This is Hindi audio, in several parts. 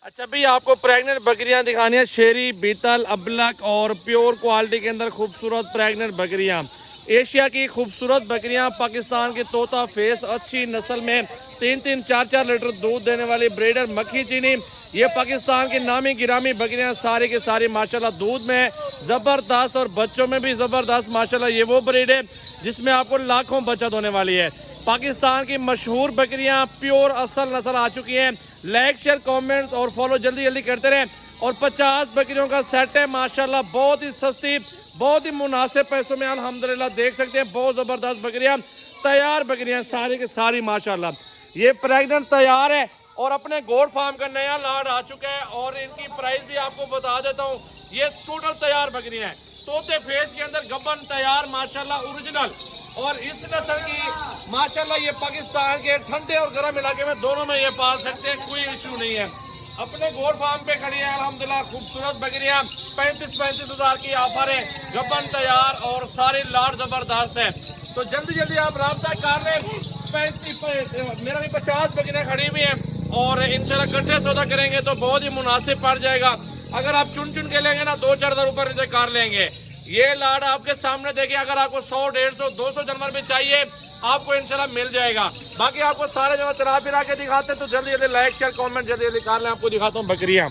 अच्छा भैया, आपको प्रेग्नेंट बकरियां दिखानी है। शेरी, बीतल, अबलक और प्योर क्वालिटी के अंदर खूबसूरत प्रेग्नेंट बकरियां। एशिया की खूबसूरत बकरियां, पाकिस्तान की तोता फेस अच्छी नस्ल में 3-4 लीटर दूध देने वाली ब्रीडर मक्खी चीनी। ये पाकिस्तान की नामी गिरामी बकरियां सारी की सारी माशाल्लाह दूध में जबरदस्त और बच्चों में भी जबरदस्त माशाल्लाह। ये वो ब्रीड है जिसमें आपको लाखों बचत होने वाली है। पाकिस्तान की मशहूर बकरियां प्योर असल नस्ल आ चुकी हैं। लाइक शेयर कमेंट्स और फॉलो जल्दी जल्दी करते रहें। और 50 बकरियों का सेट है माशाल्लाह, बहुत ही सस्ती, बहुत ही मुनासिब पैसों में अल्हम्दुलिल्लाह। देख सकते हैं बहुत जबरदस्त बकरियां, तैयार बकरियां सारी की सारी माशाल्लाह। ये प्रेग्नेंट तैयार है और अपने गोट फार्म का नया लाड आ चुका है। और इनकी प्राइस भी आपको बता देता हूँ। ये टोटल तैयार बकरियां हैं, तोते फेस के अंदर गब्बन तैयार माशाल्लाह ओरिजिनल। और इस नस्ल की माशाल्लाह ये पाकिस्तान के ठंडे और गर्म इलाके में दोनों में ये पाल सकते हैं, कोई इशू नहीं है। अपने गोट फार्म पे खड़ी है अल्हम्दुलिल्लाह खूबसूरत बकरियां। 35 हज़ार की ऑफर है, गब्बन तैयार और सारे लाड जबरदस्त है। तो जल्दी जल्दी आप राब्ता कर लें। 35 मेरा भी 50 बकरियां खड़ी हुई हैं और इंशाल्लाह इकट्ठे सौदा करेंगे तो बहुत ही मुनासिब पड़ जाएगा। अगर आप चुन चुन के लेंगे ना 2-4 हज़ार रुपये से कार लेंगे। ये लाड आपके सामने देखिए, अगर आपको 100, 150, 200 जानवर भी चाहिए आपको इंशाल्लाह मिल जाएगा। बाकी आपको सारे जगह चला फिरा के दिखाते हैं, तो जल्दी जल्दी लाइक शेयर कमेंट जल्दी जल्दी कर लें। आपको दिखाता हूँ बकरियां,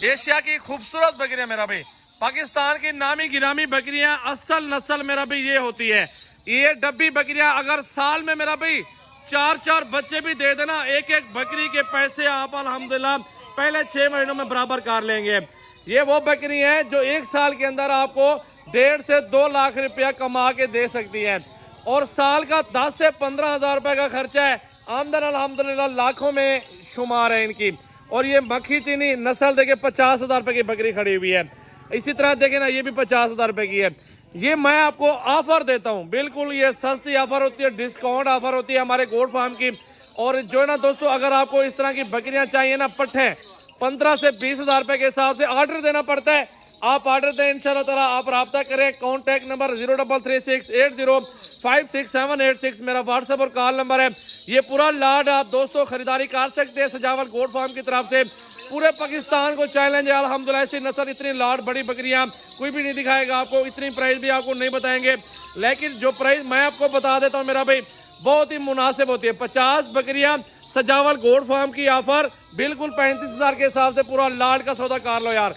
एशिया की खूबसूरत बकरियां मेरा भाई, पाकिस्तान की नामी गिरामी बकरियां। असल नस्ल मेरा भाई ये होती है। ये डब्बी बकरियां अगर साल में मेरा भाई 4-4 बच्चे भी दे देना, एक एक बकरी के पैसे आप अल्हम्दुलिल्लाह पहले 6 महीनों में बराबर कर लेंगे। ये वो बकरी है जो 1 साल के अंदर आपको 1.5 से 2 लाख रुपया कमा के दे सकती है। और साल का 10 से 15 हज़ार रुपए का खर्चा है। आमदन अल्हम्दुलिल्लाह लाखों में शुमार है इनकी। और ये मक्खी चीनी नस्ल देखिए 50 हज़ार रुपए की बकरी खड़ी हुई है। इसी तरह देखे ना, ये भी 50 हज़ार रुपए की है। ये मैं आपको ऑफर देता हूँ, बिल्कुल ये सस्ती ऑफर होती है, डिस्काउंट ऑफर होती है हमारे गोट फार्म की। और जो है ना दोस्तों, अगर आपको इस तरह की बकरियां चाहिए ना, पट्ठे 15 से 20 हज़ार रुपए के हिसाब से ऑर्डर देना पड़ता है। आप ऑर्डर दें इंशाल्लाह ताला। आप राब्ता करें, कॉन्टैक्ट नंबर 033680568786 मेरा व्हाट्सएप और कॉल नंबर है। ये पूरा लाड आप दोस्तों खरीदारी कर सकते हैं सजावल गोट फार्म की तरफ से। पूरे पाकिस्तान को चैलेंज है अल्हम्दुलिल्लाह। ऐसी नस्ल, इतनी लाड बड़ी बकरियां कोई भी नहीं दिखाएगा आपको। इतनी प्राइस भी आपको नहीं बताएंगे, लेकिन जो प्राइस मैं आपको बता देता हूँ मेरा भाई, बहुत ही मुनासिब होती है। 50 बकरियां सजावल गोट फार्म की ऑफर, बिल्कुल 35 हज़ार के हिसाब से पूरा लाड का सौदा कर लो यार।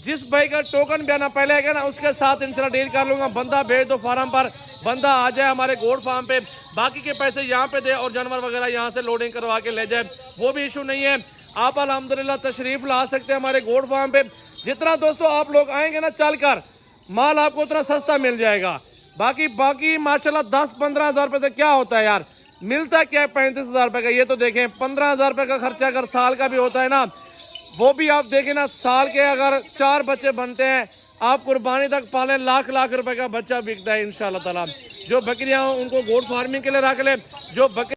जिस भाई का टोकन बयाना पहले आएगा ना, उसके साथ इंशाल्लाह डील कर लूंगा। बंदा भेज दो फार्म पर, बंदा आ जाए हमारे गोट फार्म पे, बाकी के पैसे यहाँ पे दे और जानवर वगैरह यहाँ से लोडिंग करवा के ले जाए, वो भी इशू नहीं है। आप अल्हम्दुलिल्लाह तशरीफ ला सकते हैं हमारे गोट फार्म पे। जितना दोस्तों आप लोग आएंगे ना चल कर, माल आपको उतना सस्ता मिल जाएगा। बाकी माशाल्लाह 10-15 हज़ार रुपए से क्या होता है यार, मिलता क्या है 35 हज़ार रुपए का। ये तो देखें 15 हज़ार रुपए का खर्चा अगर साल का भी होता है ना, वो भी आप देखें ना, साल के अगर 4 बच्चे बनते हैं, आप कुर्बानी तक पालें, लाख लाख रुपए का बच्चा बिकता है इंशाल्लाह ताला। जो बकरियां उनको गोट फार्मिंग के लिए रख ले, जो बकरी